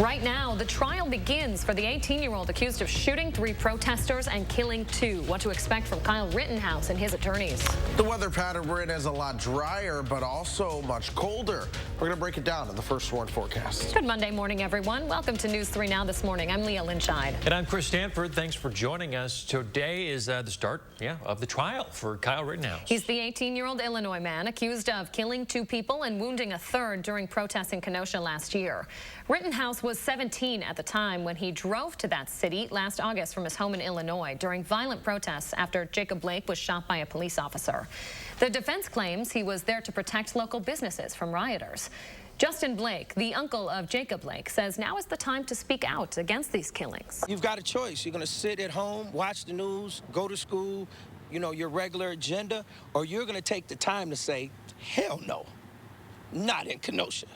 Right now, the trial begins for the 18-year-old accused of shooting 3 protesters and killing 2. What to expect from Kyle Rittenhouse and his attorneys. The weather pattern we're in is a lot drier, but also much colder. We're going to break it down in the First Warn forecast. Good Monday morning, everyone. Welcome to News 3 Now this morning. I'm Leah Lynchide. And I'm Chris Stanford. Thanks for joining us. Today is the start of the trial for Kyle Rittenhouse. He's the 18-year-old Illinois man accused of killing 2 people and wounding a 3rd during protests in Kenosha last year. Rittenhouse was 17 at the time when he drove to that city last August from his home in Illinois during violent protests after Jacob Blake was shot by a police officer. The defense claims he was there to protect local businesses from rioters. Justin Blake, the uncle of Jacob Blake, says now is the time to speak out against these killings. You've got a choice. You're going to sit at home, watch the news, go to school, your regular agenda, or you're going to take the time to say, hell no, not in Kenosha.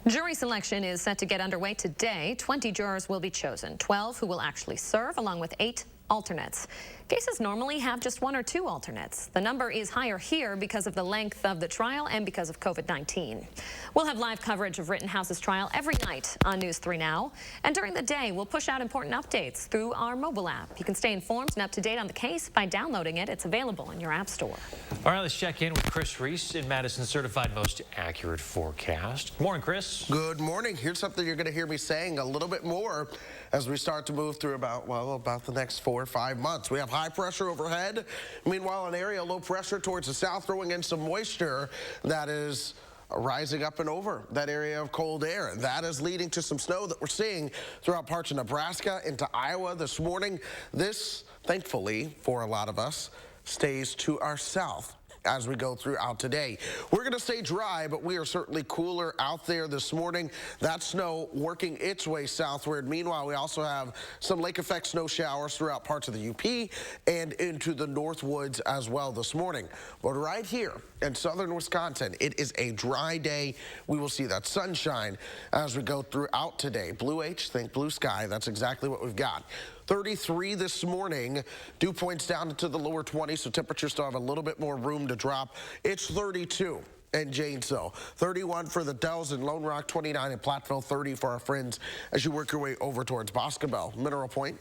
Jury selection is set to get underway today. 20 jurors will be chosen, 12 who will actually serve, along with 8 alternates. Cases normally have just 1 or 2 alternates. The number is higher here because of the length of the trial and because of COVID-19. We'll have live coverage of Rittenhouse's trial every night on News 3 Now. And during the day, we'll push out important updates through our mobile app. You can stay informed and up to date on the case by downloading it. It's available in your app store. All right, let's check in with Chris Reese in Madison's certified most accurate forecast. Good morning, Chris. Good morning. Here's something you're going to hear me saying a little bit more as we start to move through about the next 4 or 5 months. We have high pressure overhead. Meanwhile, an area of low pressure towards the south throwing in some moisture that is rising up and over that area of cold air. That is leading to some snow that we're seeing throughout parts of Nebraska into Iowa this morning. This, thankfully, for a lot of us, stays to our south as we go throughout today. We're going to stay dry, but we are certainly cooler out there this morning. That snow working its way southward. Meanwhile, we also have some lake effect snow showers throughout parts of the UP and into the North Woods as well this morning. But right here in southern Wisconsin, it is a dry day. We will see that sunshine as we go throughout today. Blue H, think blue sky. That's exactly what we've got. 33 this morning, dew points down into the lower 20s, so temperatures still have a little bit more room to drop. It's 32 in Janesville, 31 for the Dells in Lone Rock, 29 in Platteville, 30 for our friends as you work your way over towards Boscobel. Mineral Point,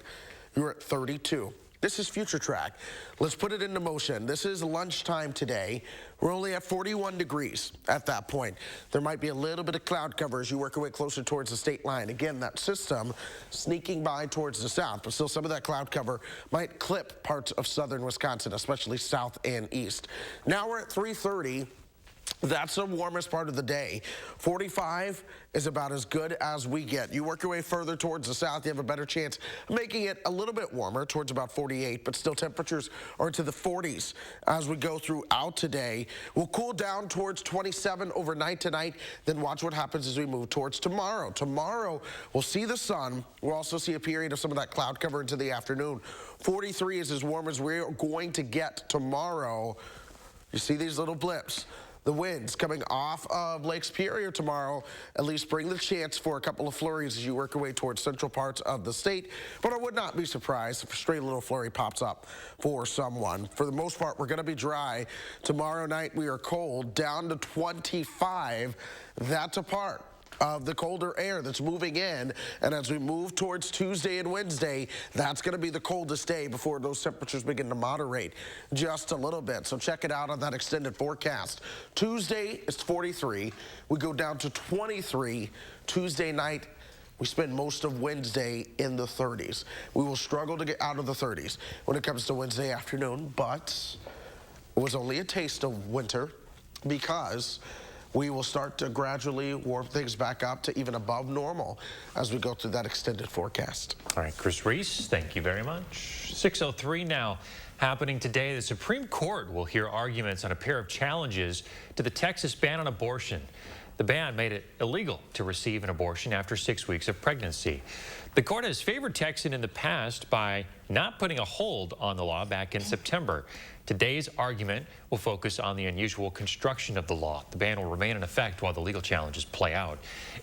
you're at 32. This is Future Track. Let's put it into motion. This is lunchtime today. We're only at 41 degrees at that point. There might be a little bit of cloud cover as you work your way closer towards the state line. Again, that system sneaking by towards the south, but still some of that cloud cover might clip parts of southern Wisconsin, especially south and east. Now we're at 3:30. That's the warmest part of the day. 45 is about as good as we get. You work your way further towards the south, you have a better chance of making it a little bit warmer towards about 48, but still temperatures are into the 40s as we go throughout today. We'll cool down towards 27 overnight tonight, then watch what happens as we move towards tomorrow. Tomorrow, we'll see the sun. We'll also see a period of some of that cloud cover into the afternoon. 43 is as warm as we're going to get tomorrow. You see these little blips. The winds coming off of Lake Superior tomorrow at least bring the chance for a couple of flurries as you work your way towards central parts of the state. But I would not be surprised if a stray little flurry pops up for someone. For the most part, we're going to be dry. Tomorrow night, we are cold, down to 25. That's a part of the colder air that's moving in, and as we move towards Tuesday and Wednesday, that's going to be the coldest day before those temperatures begin to moderate just a little bit. So check it out on that extended forecast. Tuesday is 43. We go down to 23 Tuesday night. We spend most of Wednesday in the 30s. We will struggle to get out of the 30s when it comes to Wednesday afternoon, but it was only a taste of winter because we will start to gradually warm things back up to even above normal as we go through that extended forecast. All right, Chris Reese, thank you very much. 6:03 now. Happening today, the Supreme Court will hear arguments on a pair of challenges to the Texas ban on abortion. The ban made it illegal to receive an abortion after 6 weeks of pregnancy. The court has favored Texans in the past by not putting a hold on the law back in September. Today's argument will focus on the unusual construction of the law. The ban will remain in effect while the legal challenges play out.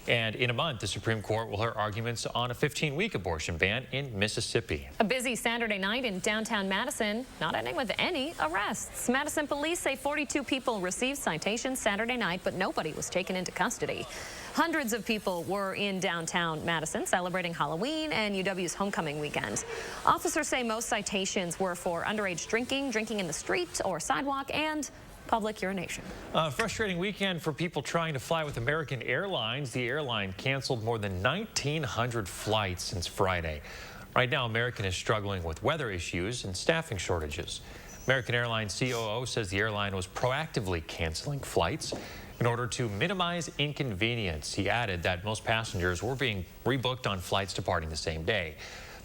And in a month, the Supreme Court will hear arguments on a 15-week abortion ban in Mississippi. A busy Saturday night in downtown Madison, not ending with any arrests. Madison police say 42 people received citations Saturday night, but nobody was taken into custody. Hundreds of people were in downtown Madison celebrating Halloween and UW's homecoming weekend. Officers say most citations were for underage drinking in the street or sidewalk, and public urination. A frustrating weekend for people trying to fly with American Airlines. The airline canceled more than 1,900 flights since Friday. Right now, American is struggling with weather issues and staffing shortages. American Airlines COO says the airline was proactively canceling flights in order to minimize inconvenience. He added that most passengers were being rebooked on flights departing the same day.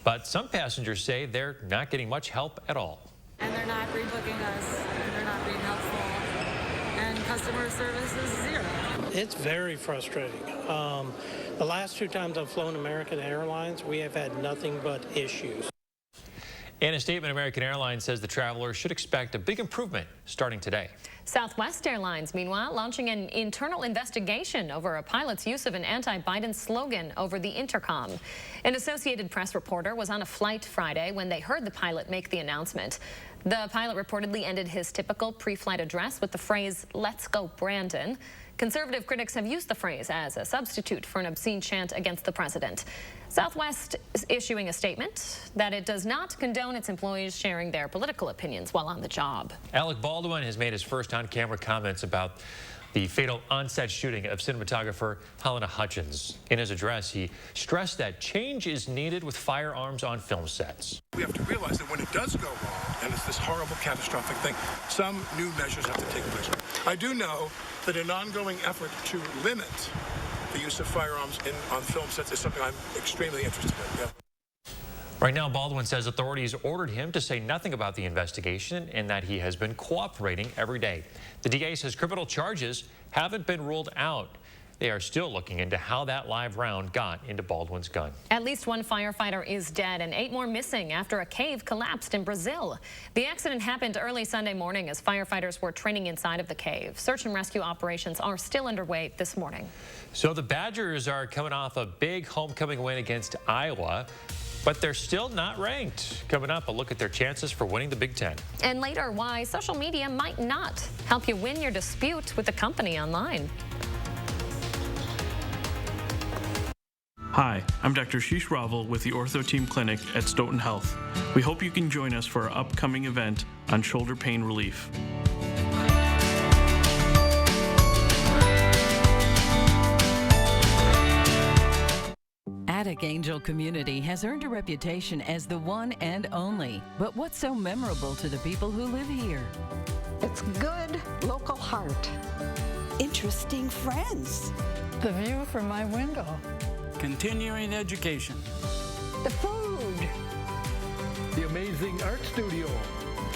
But some passengers say they're not getting much help at all. And they're not rebooking us, and they're not being helpful, and customer service is zero. It's very frustrating. The last 2 times I've flown American Airlines, we have had nothing but issues. In a statement, American Airlines says the travelers should expect a big improvement starting today. Southwest Airlines, meanwhile, launching an internal investigation over a pilot's use of an anti-Biden slogan over the intercom. An Associated Press reporter was on a flight Friday when they heard the pilot make the announcement. The pilot reportedly ended his typical pre-flight address with the phrase, "Let's go, Brandon." Conservative critics have used the phrase as a substitute for an obscene chant against the president. Southwest is issuing a statement that it does not condone its employees sharing their political opinions while on the job. Alec Baldwin has made his first on-camera comments about the fatal on-set shooting of cinematographer Helena Hutchins. In his address, he stressed that change is needed with firearms on film sets. We have to realize that when it does go wrong, and it's this horrible, catastrophic thing, some new measures have to take place. I do know that an ongoing effort to limit the use of firearms on film sets is something I'm extremely interested in. Yeah. Right now, Baldwin says authorities ordered him to say nothing about the investigation and that he has been cooperating every day. The DA says criminal charges haven't been ruled out. They are still looking into how that live round got into Baldwin's gun. At least 1 firefighter is dead and 8 more missing after a cave collapsed in Brazil. The accident happened early Sunday morning as firefighters were training inside of the cave. Search and rescue operations are still underway this morning. So the Badgers are coming off a big homecoming win against Iowa, but they're still not ranked. Coming up, a look at their chances for winning the Big Ten. And later, why social media might not help you win your dispute with the company online. Hi, I'm Dr. Sheesh Raval with the Ortho Team Clinic at Stoughton Health. We hope you can join us for our upcoming event on shoulder pain relief. Attic Angel Community has earned a reputation as the one and only. But what's so memorable to the people who live here? It's good local heart. Interesting friends. The view from my window. Continuing education. The food. The amazing art studio.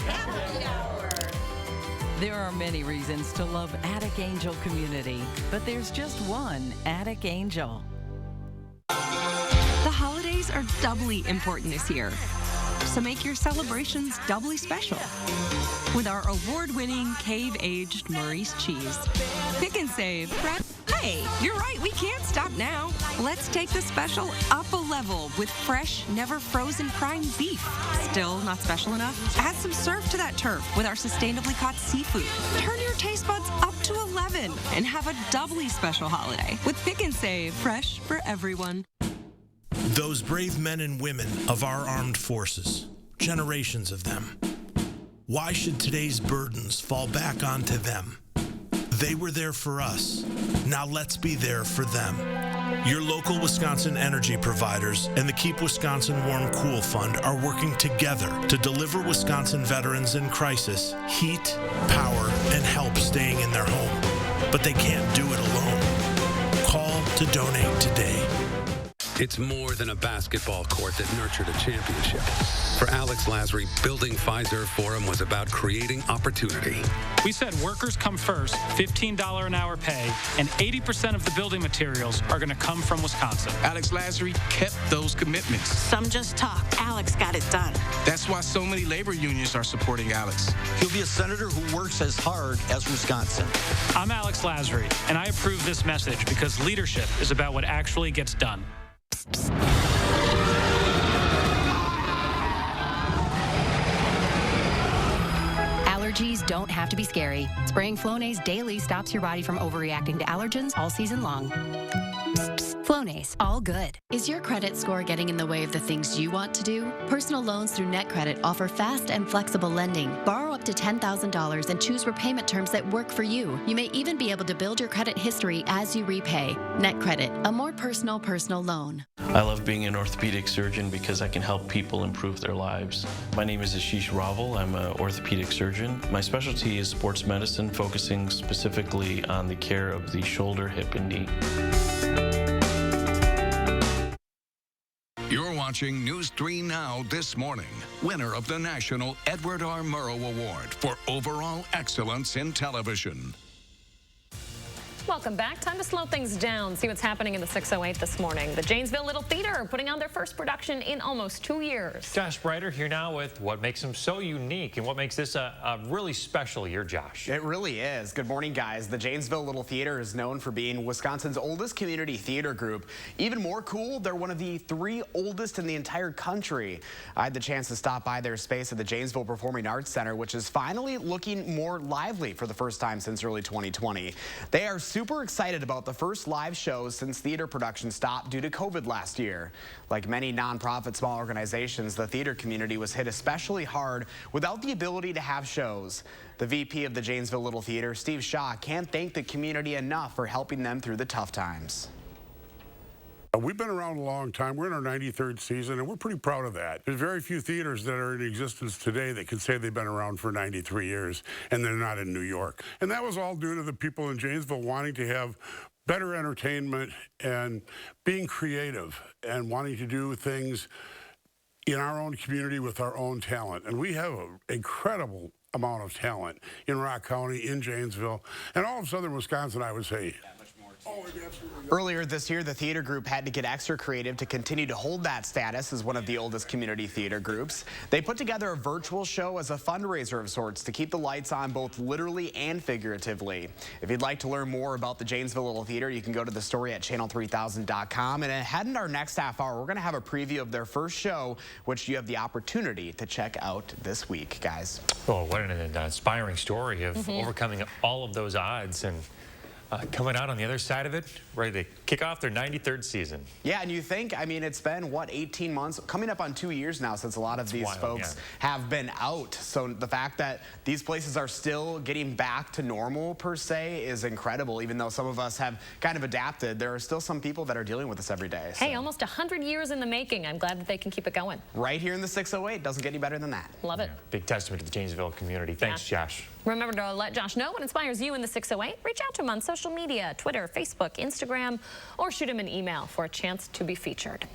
Happy hour. There are many reasons to love Attic Angel Community, but there's just one Attic Angel. The holidays are doubly important this year, so make your celebrations doubly special with our award-winning cave-aged Maurice cheese. Pick and save. Hey, you're right, we can't stop now. Let's take the special up a level with fresh, never frozen prime beef. Still not special enough? Add some surf to that turf with our sustainably caught seafood. Turn your taste buds up to 11 and have a doubly special holiday with Pick and Save, fresh for everyone. Those brave men and women of our armed forces, generations of them. Why should today's burdens fall back onto them? They were there for us. Now let's be there for them. Your local Wisconsin energy providers and the Keep Wisconsin Warm Cool Fund are working together to deliver Wisconsin veterans in crisis heat, power, and help staying in their home. But they can't do it alone. Call to donate today. It's more than a basketball court that nurtured a championship. For Alex Lasry, building Pfizer Forum was about creating opportunity. We said workers come first, $15 an hour pay, and 80% of the building materials are going to come from Wisconsin. Alex Lasry kept those commitments. Some just talk. Alex got it done. That's why so many labor unions are supporting Alex. He'll be a senator who works as hard as Wisconsin. I'm Alex Lasry, and I approve this message because leadership is about what actually gets done. Allergies don't have to be scary. Spraying Flonase daily stops your body from overreacting to allergens all season long. Flonase, all good. Is your credit score getting in the way of the things you want to do? Personal loans through NetCredit offer fast and flexible lending. Borrow up to $10,000 and choose repayment terms that work for you. You may even be able to build your credit history as you repay. NetCredit, a more personal loan. I love being an orthopedic surgeon because I can help people improve their lives. My name is Ashish Raval. I'm an orthopedic surgeon. My specialty is sports medicine, focusing specifically on the care of the shoulder, hip, and knee. You're watching News 3 Now This Morning. Winner of the National Edward R. Murrow Award for Overall Excellence in Television. Welcome back. Time to slow things down, see what's happening in the 608 this morning. The Janesville Little Theater putting on their first production in almost 2 years. Josh Breiter here now with what makes them so unique and what makes this a really special year, Josh. It really is. Good morning, guys. The Janesville Little Theater is known for being Wisconsin's oldest community theater group. Even more cool, they're one of the 3 oldest in the entire country. I had the chance to stop by their space at the Janesville Performing Arts Center, which is finally looking more lively for the first time since early 2020. They are super excited about the first live shows since theater production stopped due to COVID last year. Like many nonprofit small organizations, the theater community was hit especially hard without the ability to have shows. The VP of the Janesville Little Theater, Steve Shaw, can't thank the community enough for helping them through the tough times. We've been around a long time. We're in our 93rd season, and we're pretty proud of that. There's very few theaters that are in existence today that can say they've been around for 93 years, and they're not in New York. And that was all due to the people in Janesville wanting to have better entertainment and being creative and wanting to do things in our own community with our own talent. And we have an incredible amount of talent in Rock County, in Janesville, and all of southern Wisconsin, I would say. Earlier this year, the theater group had to get extra creative to continue to hold that status as one of the oldest community theater groups. They put together a virtual show as a fundraiser of sorts to keep the lights on both literally and figuratively. If you'd like to learn more about the Janesville Little Theater, you can go to the story at channel3000.com. And ahead in our next half hour, we're going to have a preview of their first show, which you have the opportunity to check out this week, guys. Oh, what an inspiring story of overcoming all of those odds and coming out on the other side of it, ready to kick off their 93rd season. Yeah, and you think, I mean, it's been, what, 18 months? Coming up on 2 years now since a lot of these folks have been out. So the fact that these places are still getting back to normal, per se, is incredible. Even though some of us have kind of adapted, there are still some people that are dealing with this every day. Hey, almost 100 years in the making. I'm glad that they can keep it going. Right here in the 608. Doesn't get any better than that. Love it. Big testament to the Janesville community. Thanks, Josh. Remember to let Josh know what inspires you in the 608. Reach out to him on social media, Twitter, Facebook, Instagram, or shoot him an email for a chance to be featured.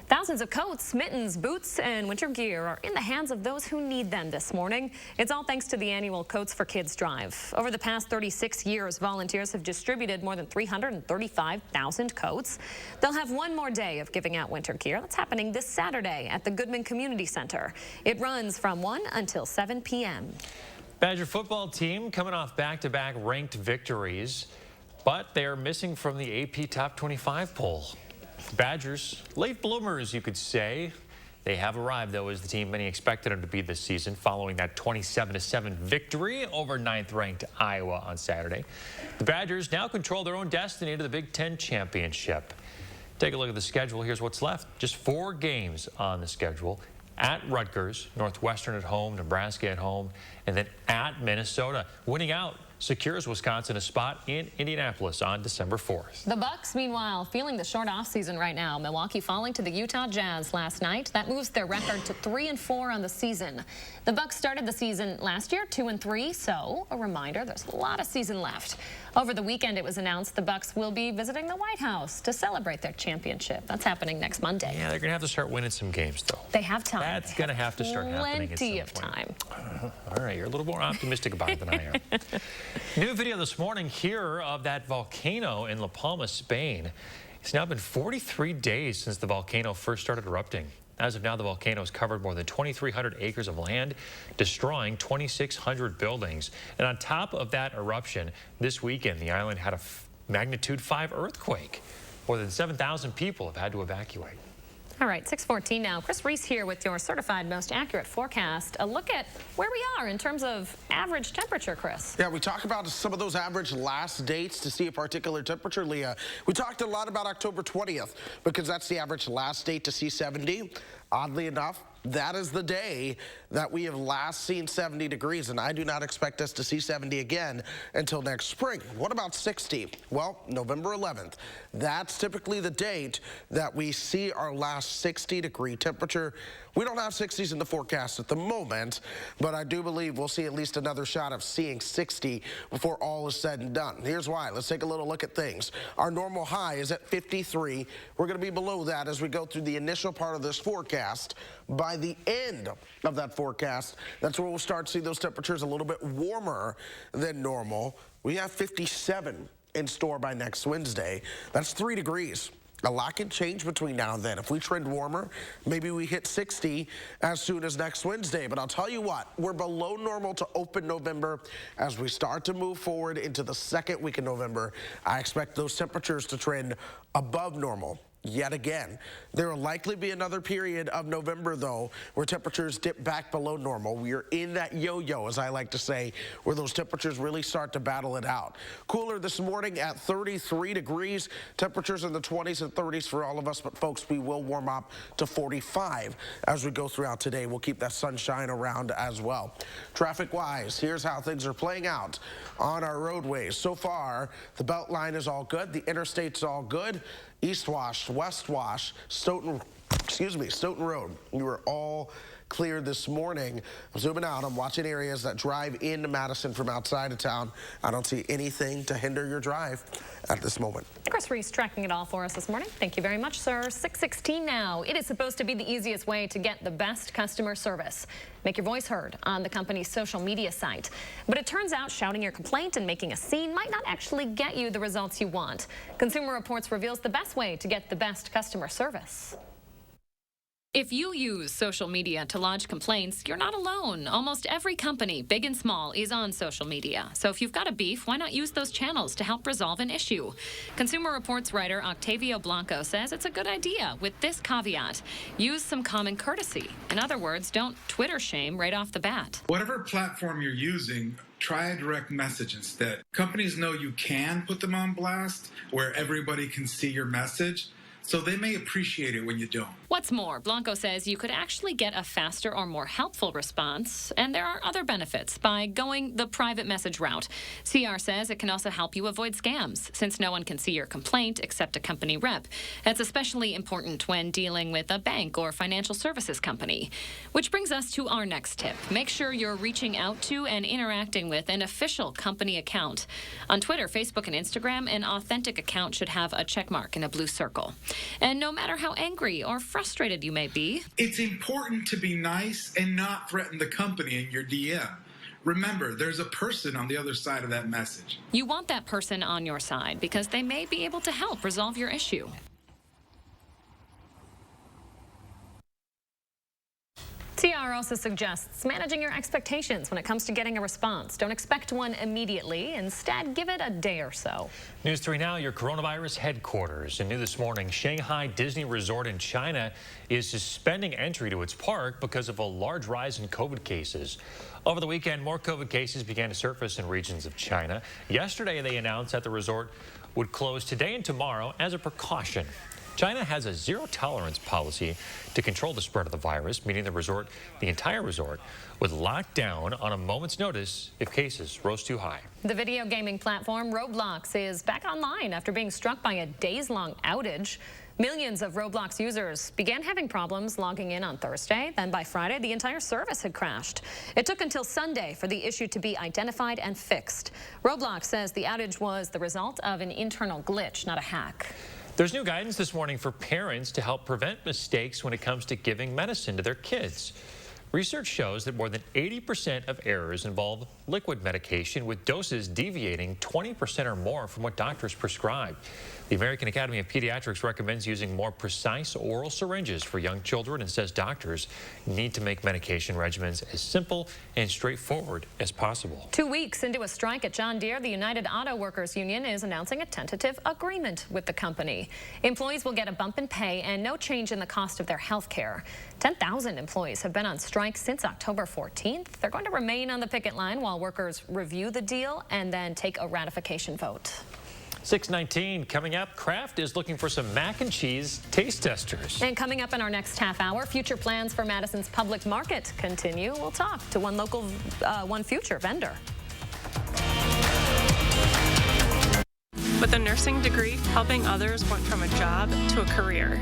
Thousands of coats, mittens, boots, and winter gear are in the hands of those who need them this morning. It's all thanks to the annual Coats for Kids drive. Over the past 36 years, volunteers have distributed more than 335,000 coats. They'll have one more day of giving out winter gear. That's happening this Saturday at the Goodman Community Center. It runs from 1 until 7 p.m. Badger football team coming off back-to-back ranked victories, but they are missing from the AP Top 25 poll. Badgers, late bloomers, you could say. They have arrived, though, as the team many expected them to be this season, following that 27-7 victory over 9th-ranked Iowa on Saturday. The Badgers now control their own destiny to the Big Ten championship. Take a look at the schedule. Here's what's left. Just 4 games on the schedule. At Rutgers, Northwestern at home, Nebraska at home, and then at Minnesota. Winning out secures Wisconsin a spot in Indianapolis on December 4th. The Bucks, meanwhile, feeling the short offseason right now. Milwaukee falling to the Utah Jazz last night. That moves their record to 3-4 on the season. The Bucks started the season last year 2-3, so a reminder, there's a lot of season left. Over the weekend, it was announced the Bucks will be visiting the White House to celebrate their championship. That's happening next Monday. Yeah, they're going to have to start winning some games, though. They have time. That's going to have to start happening at some Plenty of time. All right, you're a little more optimistic about it than I am. New video this morning here of that volcano in La Palma, Spain. It's now been 43 days since the volcano first started erupting. As of now, the volcano has covered more than 2,300 acres of land, destroying 2,600 buildings. And on top of that eruption, this weekend, the island had a magnitude 5 earthquake. More than 7,000 people have had to evacuate. All right, 6:14 now. Chris Reese here with your certified most accurate forecast. A look at where we are in terms of average temperature, Chris. Yeah, we talk about some of those average last dates to see a particular temperature, Leah. We talked a lot about October 20th because that's the average last date to see 70. Oddly enough, that is the day that we have last seen 70 degrees, and I do not expect us to see 70 again until next spring. What about 60? Well, November 11th. That's typically the date that we see our last 60-degree temperature. We don't have 60s in the forecast at the moment, but I do believe we'll see at least another shot of seeing 60 before all is said and done. Here's why. Let's take a little look at things. Our normal high is at 53. We're going to be below that as we go through the initial part of this forecast. By the end of that forecast, that's where we'll start to see those temperatures a little bit warmer than normal. We have 57 in store by next Wednesday. That's 3 degrees. A lot can change between now and then. If we trend warmer, maybe we hit 60 as soon as next Wednesday. But I'll tell you what, we're below normal to open November. As we start to move forward into the second week of November, I expect those temperatures to trend above normal. Yet again, there will likely be another period of November, though, where temperatures dip back below normal. We are in that yo-yo, as I like to say, where those temperatures really start to battle it out. Cooler this morning at 33 degrees. Temperatures in the 20s and 30s for all of us, but folks, we will warm up to 45 as we go throughout today. We'll keep that sunshine around as well. Traffic-wise, here's how things are playing out on our roadways. So far, the Beltline is all good. The interstate's all good. East Wash, West Wash, Stoughton Road. You were all clear this morning. I'm zooming out. I'm watching areas that drive into Madison from outside of town. I don't see anything to hinder your drive at this moment. Chris Reese tracking it all for us this morning. Thank you very much, sir. 6:16 now. It is supposed to be the easiest way to get the best customer service. Make your voice heard on the company's social media site. But it turns out shouting your complaint and making a scene might not actually get you the results you want. Consumer Reports reveals the best way to get the best customer service. If you use social media to lodge complaints, you're not alone. Almost every company, big and small, is on social media. So if you've got a beef, why not use those channels to help resolve an issue? Consumer Reports writer Octavio Blanco says it's a good idea with this caveat. Use some common courtesy. In other words, don't Twitter shame right off the bat. Whatever platform you're using, try a direct message instead. Companies know you can put them on blast where everybody can see your message, so they may appreciate it when you don't. What's more, Blanco says you could actually get a faster or more helpful response, and there are other benefits by going the private message route. CR says it can also help you avoid scams, since no one can see your complaint except a company rep. That's especially important when dealing with a bank or financial services company. Which brings us to our next tip. Make sure you're reaching out to and interacting with an official company account. On Twitter, Facebook, and Instagram, an authentic account should have a check mark and a blue circle. And no matter how angry or frustrated you may be, it's important to be nice and not threaten the company in your DM. Remember, there's a person on the other side of that message. You want that person on your side because they may be able to help resolve your issue. CR also suggests managing your expectations when it comes to getting a response. Don't expect one immediately. Instead, give it a day or so. News 3 now, your coronavirus headquarters. And new this morning, Shanghai Disney Resort in China is suspending entry to its park because of a large rise in COVID cases. Over the weekend, more COVID cases began to surface in regions of China. Yesterday, they announced that the resort would close today and tomorrow as a precaution. China has a zero-tolerance policy to control the spread of the virus, meaning the entire resort, would lock down on a moment's notice if cases rose too high. The video gaming platform Roblox is back online after being struck by a days-long outage. Millions of Roblox users began having problems logging in on Thursday. Then by Friday, the entire service had crashed. It took until Sunday for the issue to be identified and fixed. Roblox says the outage was the result of an internal glitch, not a hack. There's new guidance this morning for parents to help prevent mistakes when it comes to giving medicine to their kids. Research shows that more than 80% of errors involve liquid medication, with doses deviating 20% or more from what doctors prescribe. The American Academy of Pediatrics recommends using more precise oral syringes for young children and says doctors need to make medication regimens as simple and straightforward as possible. 2 weeks into a strike at John Deere, the United Auto Workers Union is announcing a tentative agreement with the company. Employees will get a bump in pay and no change in the cost of their health care. 10,000 employees have been on strike since October 14th. They're going to remain on the picket line while workers review the deal and then take a ratification vote. 6:19 coming up. Kraft is looking for some mac and cheese taste testers. And coming up in our next half hour, future plans for Madison's public market continue. We'll talk to one future vendor. With a nursing degree, helping others went from a job to a career.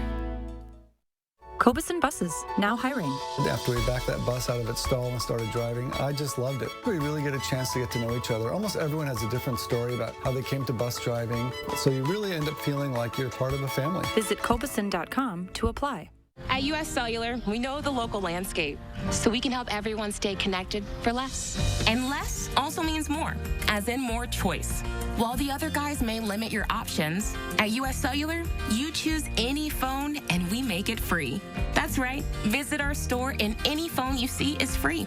Cobuson Buses, now hiring. After we backed that bus out of its stall and started driving, I just loved it. We really get a chance to get to know each other. Almost everyone has a different story about how they came to bus driving, so you really end up feeling like you're part of a family. Visit Cobuson.com to apply. At US Cellular, we know the local landscape, so we can help everyone stay connected for less. And less also means more, as in more choice. While the other guys may limit your options, at US Cellular, you choose any phone and we make it free. That's right, visit our store and any phone you see is free.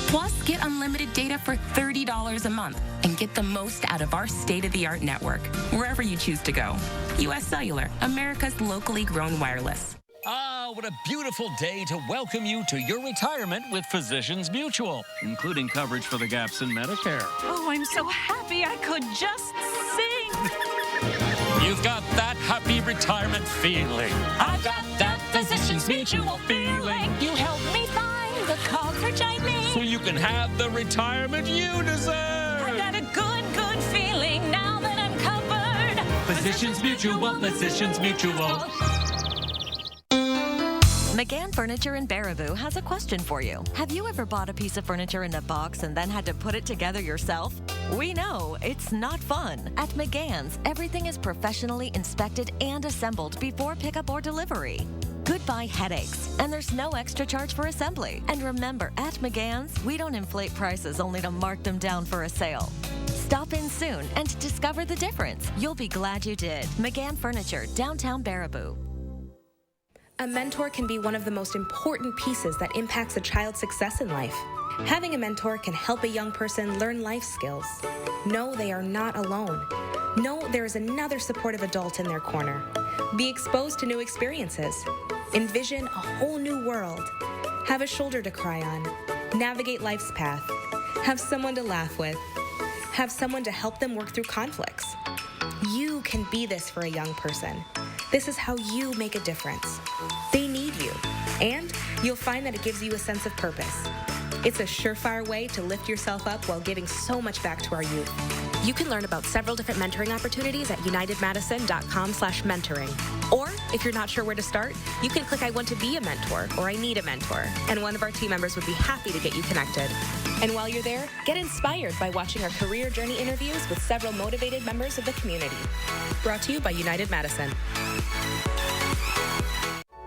Plus, get unlimited data for $30 a month and get the most out of our state-of-the-art network, wherever you choose to go. US Cellular, America's locally grown wireless. Ah, what a beautiful day to welcome you to your retirement with Physicians Mutual, including coverage for the gaps in Medicare. Oh, I'm so happy I could just sing. You've got that happy retirement feeling. I've got that Physicians Mutual feeling. You help me find the coverage I need, so you can have the retirement you deserve. I've got a good feeling now that I'm covered. Physicians Mutual, Physicians Mutual. McGann Furniture in Baraboo has a question for you. Have you ever bought a piece of furniture in a box and then had to put it together yourself? We know it's not fun. At McGann's, everything is professionally inspected and assembled before pickup or delivery. Goodbye headaches, and there's no extra charge for assembly. And remember, at McGann's, we don't inflate prices only to mark them down for a sale. Stop in soon and discover the difference. You'll be glad you did. McGann Furniture, downtown Baraboo. A mentor can be one of the most important pieces that impacts a child's success in life. Having a mentor can help a young person learn life skills. Know they are not alone. Know there is another supportive adult in their corner. Be exposed to new experiences. Envision a whole new world. Have a shoulder to cry on. Navigate life's path. Have someone to laugh with. Have someone to help them work through conflicts. You can be this for a young person. This is how you make a difference. They need you, and you'll find that it gives you a sense of purpose. It's a surefire way to lift yourself up while giving so much back to our youth. You can learn about several different mentoring opportunities at unitedmadison.com/mentoring. Or, if you're not sure where to start, you can click I want to be a mentor or I need a mentor, and one of our team members would be happy to get you connected. And while you're there, get inspired by watching our career journey interviews with several motivated members of the community. Brought to you by United Madison.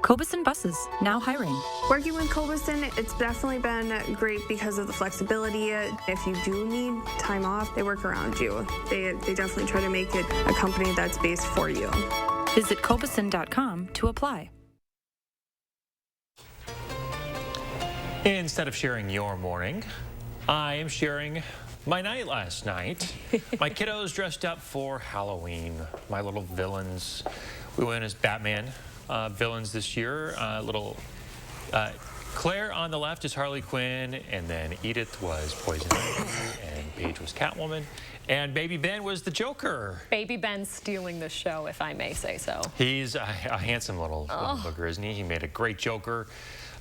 Cobuson Buses, now hiring. Working with Cobuson, it's definitely been great because of the flexibility. If you do need time off, they work around you. They definitely try to make it a company that's based for you. Visit Cobuson.com to apply. Instead of sharing your morning, I am sharing my night last night. My kiddos dressed up for Halloween, my little villains. We went as Batman villains this year. Claire on the left is Harley Quinn, and then Edith was Poison Ivy, and Paige was Catwoman, and Baby Ben was the Joker. Baby Ben's stealing the show, if I may say so. He's a handsome little booger, isn't he? He made a great Joker.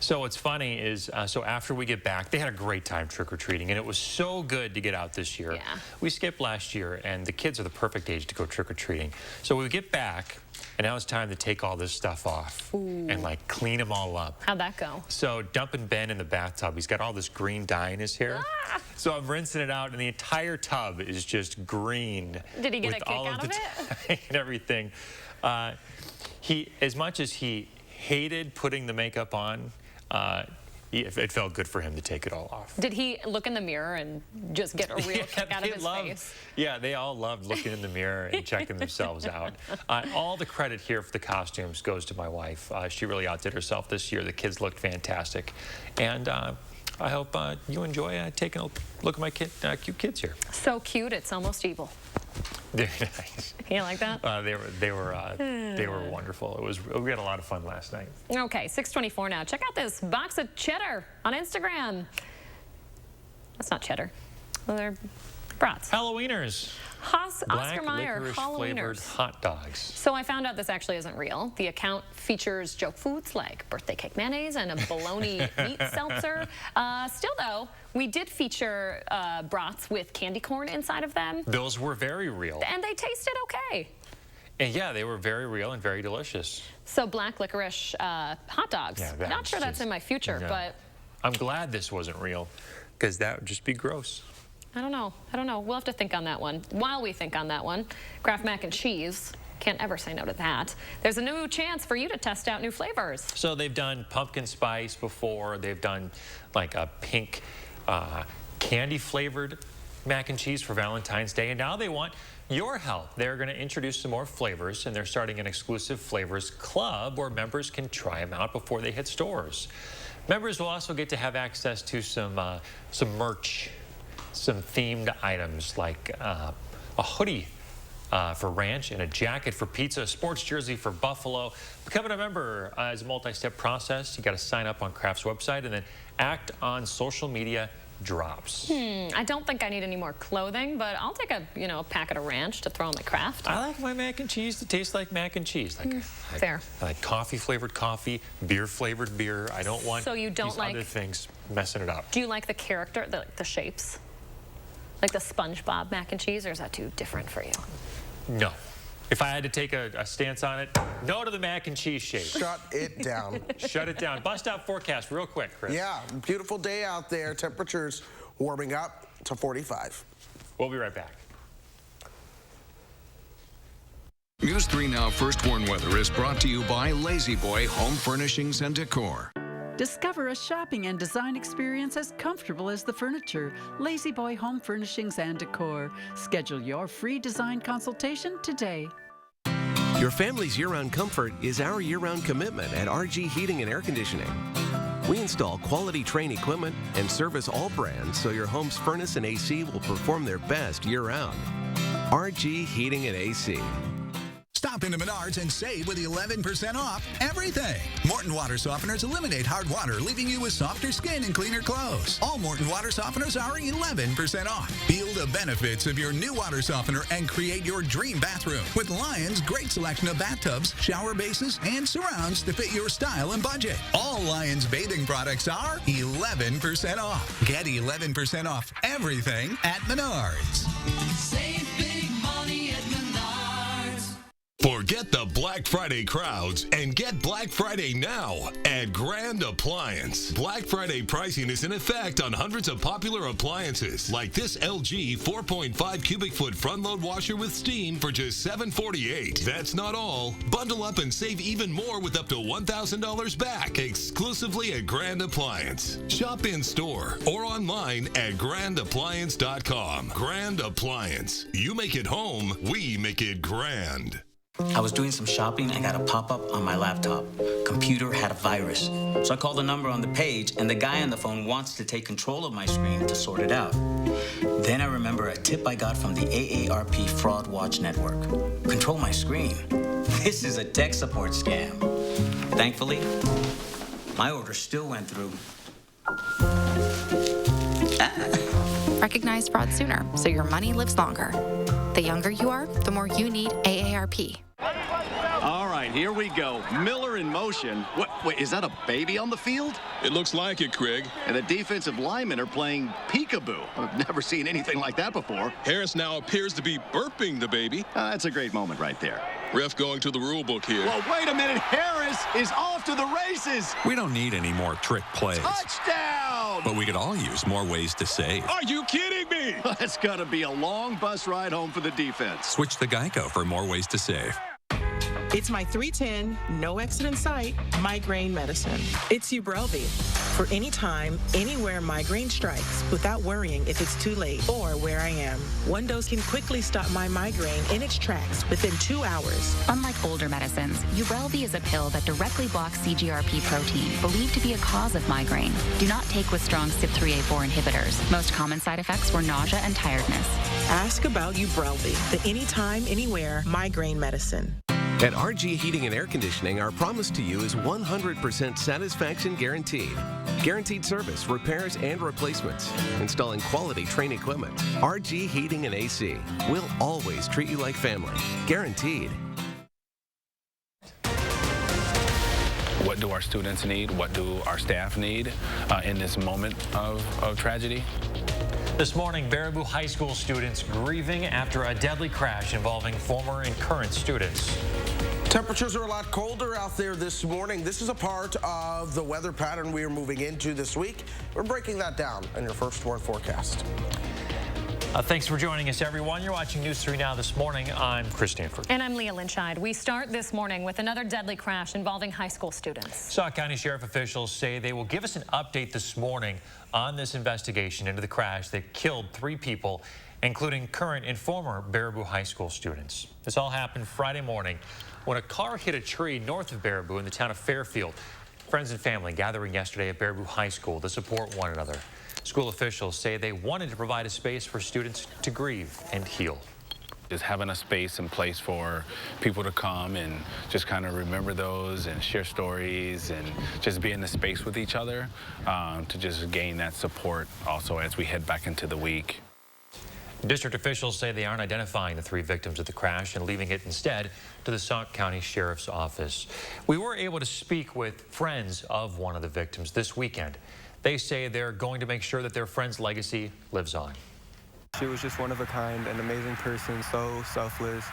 So what's funny is, so after we get back, they had a great time trick-or-treating, and it was so good to get out this year. Yeah. We skipped last year, and the kids are the perfect age to go trick-or-treating. So we get back, and now it's time to take all this stuff off and like clean them all up. How'd that go? So dumping Ben in the bathtub, he's got all this green dye in his hair. So I'm rinsing it out, and the entire tub is just green. Did he get a kick all out of of it? And everything. As much as he hated putting the makeup on, it felt good for him to take it all off. Did he look in the mirror and just get a real kick out of his face? Yeah, they all loved looking in the mirror and checking themselves out. All the credit here for the costumes goes to my wife. She really outdid herself this year. The kids looked fantastic. And I hope you enjoy taking a look at my cute kids here. So cute, it's almost evil. Very nice. You like that? They were wonderful. We had a lot of fun last night. Okay, 6:24 now. Check out this box of cheddar on Instagram. That's not cheddar. Well, they're brats. Halloweeners. Oscar Mayer, licorice-flavored hot dogs. So I found out this actually isn't real. The account features joke foods like birthday cake mayonnaise and a bologna meat seltzer. Still, though, we did feature brats with candy corn inside of them. Those were very real. And they tasted okay. And yeah, they were very real and very delicious. So black licorice hot dogs. Yeah, Not sure that's in my future, but... I'm glad this wasn't real, because that would just be gross. I don't know. We'll have to think on that one. While we think on that one, Kraft mac and cheese. Can't ever say no to that. There's a new chance for you to test out new flavors. So they've done pumpkin spice before. They've done like a pink candy flavored mac and cheese for Valentine's Day. And now they want your help. They're going to introduce some more flavors, and they're starting an exclusive flavors club where members can try them out before they hit stores. Members will also get to have access to some merch, some themed items like a hoodie for ranch and a jacket for pizza, a sports jersey for Buffalo. Becoming a member is a multi-step process. You got to sign up on Kraft's website and then act on social media drops. I don't think I need any more clothing, but I'll take a packet of ranch to throw in my Kraft. I like my mac and cheese to taste like mac and cheese. Fair. I like coffee flavored coffee, beer flavored beer. I don't want so you don't these like other things messing it up. Do you like the character, the shapes? Like the SpongeBob mac and cheese, or is that too different for you? No. If I had to take a stance on it, no to the mac and cheese shape. Shut it down. Shut it down. Bust out forecast real quick, Chris. Yeah, beautiful day out there. Temperatures warming up to 45. We'll be right back. News 3 Now First Warn Weather is brought to you by Lazy Boy Home Furnishings and Decor. Discover a shopping and design experience as comfortable as the furniture. Lazy Boy Home Furnishings and Decor. Schedule your free design consultation today. Your family's year-round comfort is our year-round commitment at RG Heating and Air Conditioning. We install quality Trane equipment and service all brands so your home's furnace and AC will perform their best year-round. RG Heating and AC. Stop into Menards and save with 11% off everything. Morton water softeners eliminate hard water, leaving you with softer skin and cleaner clothes. All Morton water softeners are 11% off. Feel the benefits of your new water softener and create your dream bathroom with Lion's great selection of bathtubs, shower bases, and surrounds to fit your style and budget. All Lion's bathing products are 11% off. Get 11% off everything at Menards. Save big money at Menards. Forget the Black Friday crowds and get Black Friday now at Grand Appliance. Black Friday pricing is in effect on hundreds of popular appliances like this LG 4.5 cubic foot front load washer with steam for just $748. That's not all. Bundle up and save even more with up to $1,000 back exclusively at Grand Appliance. Shop in store or online at grandappliance.com. Grand Appliance. You make it home, we make it grand. I was doing some shopping and got a pop-up on my laptop. Computer had a virus. So I called the number on the page, and the guy on the phone wants to take control of my screen to sort it out. Then I remember a tip I got from the AARP Fraud Watch Network. Control my screen. This is a tech support scam. Thankfully, my order still went through. Recognize fraud sooner so your money lives longer. The younger you are, the more you need AARP. All right, here we go. Miller in motion. Wait, is that a baby on the field? It looks like it, Craig. And the defensive linemen are playing peekaboo. I've never seen anything like that before. Harris now appears to be burping the baby. That's a great moment right there. Ref going to the rule book here. Well, wait a minute. Harris is off to the races. We don't need any more trick plays. Touchdown! But we could all use more ways to save. Are you kidding me? That's got to be a long bus ride home for the defense. Switch to Geico for more ways to save. It's my 310, no exit in sight, migraine medicine. It's Ubrelvy. for anytime, anywhere migraine strikes without worrying if it's too late or where I am. One dose can quickly stop my migraine in its tracks within 2 hours. Unlike older medicines, Ubrelvy is a pill that directly blocks CGRP protein, believed to be a cause of migraine. Do not take with strong CYP3A4 inhibitors. Most common side effects were nausea and tiredness. Ask about Ubrelvy, the anytime, anywhere migraine medicine. At RG Heating and Air Conditioning, our promise to you is 100% satisfaction guaranteed. Guaranteed service, repairs, and replacements. Installing quality Trane equipment. RG Heating and AC. We'll always treat you like family. Guaranteed. What do our students need? What do our staff need in this moment of tragedy? This morning, Baraboo High School students grieving after a deadly crash involving former and current students. Temperatures are a lot colder out there this morning. This is a part of the weather pattern we are moving into this week. We're breaking that down in your first warn forecast. Thanks for joining us, everyone. You're watching News 3 Now this morning. I'm Chris Stanford. And I'm Leah Lynchide. We start this morning with another deadly crash involving high school students. Sauk County Sheriff officials say they will give us an update this morning on this investigation into the crash that killed 3 people, including current and former Baraboo High School students. This all happened Friday morning when a car hit a tree north of Baraboo in the town of Fairfield. Friends and family gathering yesterday at Baraboo High School to support one another. School officials say they wanted to provide a space for students to grieve and heal. Just having a space and place for people to come and just kind of remember those and share stories and just be in the space with each other to just gain that support also as we head back into the week. District officials say they aren't identifying the 3 victims of the crash and leaving it instead to the Sauk County Sheriff's Office. We were able to speak with friends of one of the victims this weekend. They say they're going to make sure that their friend's legacy lives on. She was just one of a kind, an amazing person, so selfless,